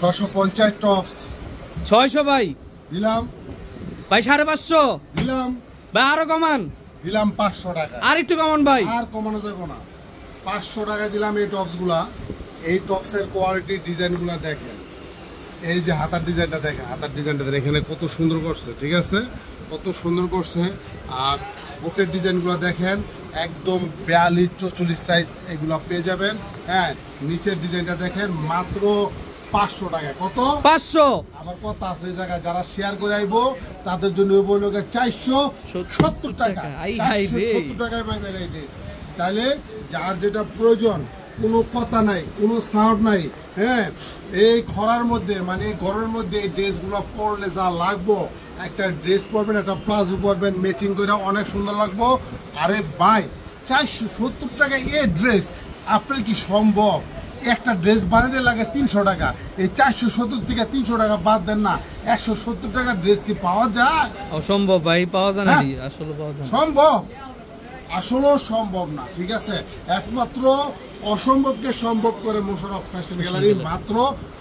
650 tops 600 ভাই দিলাম ভাই 550 দিলাম ভাই আরো কমান দিলাম 500 টাকা আর একটু কমান ভাই আর কমানো যাবে না 500 টাকা দিলাম এই টপসগুলা এই টপসের কোয়ালিটি ডিজাইনগুলো দেখেন এই যে হাতার ডিজাইনটা দেখেন হাতার ডিজাইনটা এখানে কত সুন্দর করছে ঠিক আছে কত সুন্দর করছে আর বুকের ডিজাইনগুলো দেখেন একদম 42-44 সাইজ এগুলো পেয়ে যাবেন হ্যাঁ নিচের ডিজাইনটা দেখেন মাত্র 500 টাকা কত 500 আবার কত আছে এই জায়গায় যারা শেয়ার করে আইবো তাদের জন্য বললো 470 টাকা 470 টাকায় পাইবেন এই ড্রেস তাহলে যার যেটা প্রয়োজন কোনো কথা নাই কোনো সাউন্ড নাই হ্যাঁ এই খরার মধ্যে মানে গরমের মধ্যে এই ড্রেসগুলো পরলে যা লাগবো একটা ড্রেস পরবেন একটা প্লাজো পরবেন ম্যাচিং করে অনেক সুন্দর লাগবো আরে ভাই 470 টাকা এই ড্রেস আপনার কি সম্ভব একটা ড্রেস বানাতে লাগে 300 টাকা এই 470 থেকে 300 টাকা বাদ দেন না 170 টাকা ড্রেস কি পাওয়া যায় অসম্ভব ভাই পাওয়া যায় না আসলে পাওয়া যায় সম্ভব আসলেও সম্ভব না ঠিক আছে একমাত্র অসম্ভবকে সম্ভব করে মোশাররফ ফ্যাশন গ্যালারি মাত্র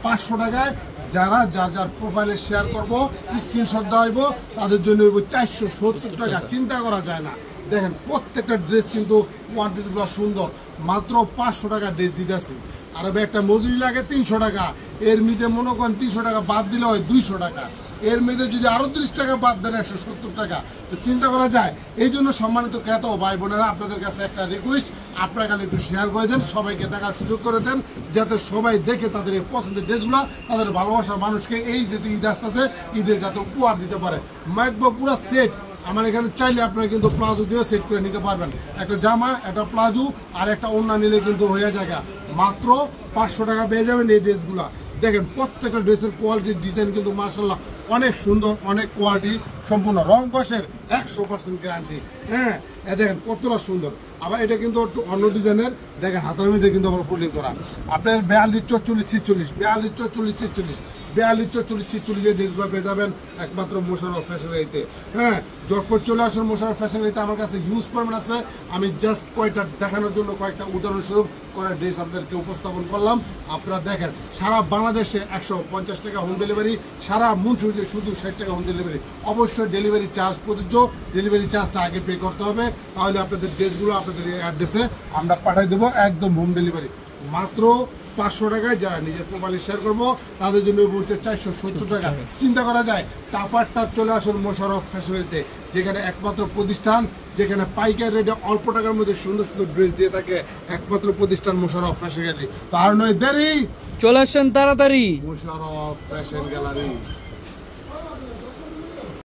500 টাকায় যারা যার যার প্রোফাইলে শেয়ার করবো স্ক্রিনশট দেওয়াইব তাদের জন্য 470 টাকা চিন্তা করা যায় না দেখেন প্রত্যেকটা ড্রেস কিন্তু ওয়ান পিসগুলো সুন্দর মাত্র 500 টাকা ড্রেস দিতেছি আর একটা মজুরি লাগে 300 টাকা এর মধ্যে মনে করেন 300 টাকা বাদ দিলে হয় 200 টাকা এর মধ্যে যদি আরো 30 টাকা বাদ দেন 170 টাকা তো চিন্তা করা যায় এই জন্য সম্মানিত ক্রেতা ও ভাই বোনেরা আপনাদের কাছে একটা রিকোয়েস্ট আপনারা খালি একটু শেয়ার করে দেন সবাইকে দেখার সুযোগ করে দেন যাতে সবাই দেখে তাদের এই পছন্দের ড্রেসগুলো তাদের ভালোবাসার মানুষকে এই যেহেতু ঈদ আসতেছে ঈদের যাতে উপহার দিতে পারে মাইকবো পুরো সেট আমার এখানে চাইলে আপনারা কিন্তু প্লাজো দিয়ে সেট করে নিতে পারবেন একটা জামা একটা প্লাজো আর একটা ওড়না নিলে কিন্তু হয়ে যায় মাত্র 500 টাকা পেয়ে যাবেন এই ড্রেসগুলো দেখেন প্রত্যেকটা ড্রেসের কোয়ালিটির ডিজাইন কিন্তু মাশাআল্লাহ অনেক সুন্দর অনেক কোয়ালিটি সম্পূর্ণ রং কষের 100% গ্যারান্টি হ্যাঁ দেখেন কতটা সুন্দর আবার এটা কিন্তু একটু অন্য ডিজাইনের দেখেন হাতের মধ্যে কিন্তু আবার ফুলিং করা আপনার 42-44-46 42-44-46 42-44-46 এর ড্রেসগুলো পেয়ে যাবেন একমাত্র মোশাররফ ফ্যাশন গ্যালারিতে হ্যাঁ জটপট চলে আসুন মোশাররফ ফ্যাশন গ্যালারিতে আমার কাছে হিউজ পরিমাণ আছে আমি জাস্ট কয়টা দেখানোর জন্য কয়েকটা উদাহরণস্বরূপ কয়েকটা ড্রেস আপনাদেরকে উপস্থাপন করলাম আপনারা দেখেন সারা বাংলাদেশে 150 টাকা হোম ডেলিভারি সারা মুন্সিগঞ্জে শুধু 60 টাকা হোম ডেলিভারি অবশ্যই ডেলিভারি চার্জ প্রযোজ্য ডেলিভারি চার্জটা আগে পে করতে হবে তাহলে আপনাদের ড্রেসগুলো আপনাদের অ্যাড্রেসে আমরা পাঠিয়ে দেবো একদম হোম ডেলিভারি মাত্র 500 টাকায় যারা নিজের প্রোফাইলে শেয়ার করবো তাদের জন্য বলছে 470 টাকা চিন্তা করা যায় টাপারটা চলে আসুন মোশাররফ ফ্যাশনেতে যেখানে একমাত্র প্রতিষ্ঠান যেখানে পাইকারি রেটে অল্প টাকার মধ্যে সুন্দর সুন্দর ড্রেস দিয়ে থাকে একমাত্র প্রতিষ্ঠান মোশাররফ ফ্যাশন গ্যালারি তার নয় দেরি চলে আসেন তাড়াতাড়ি মোশাররফ ফ্যাশন গ্যালারি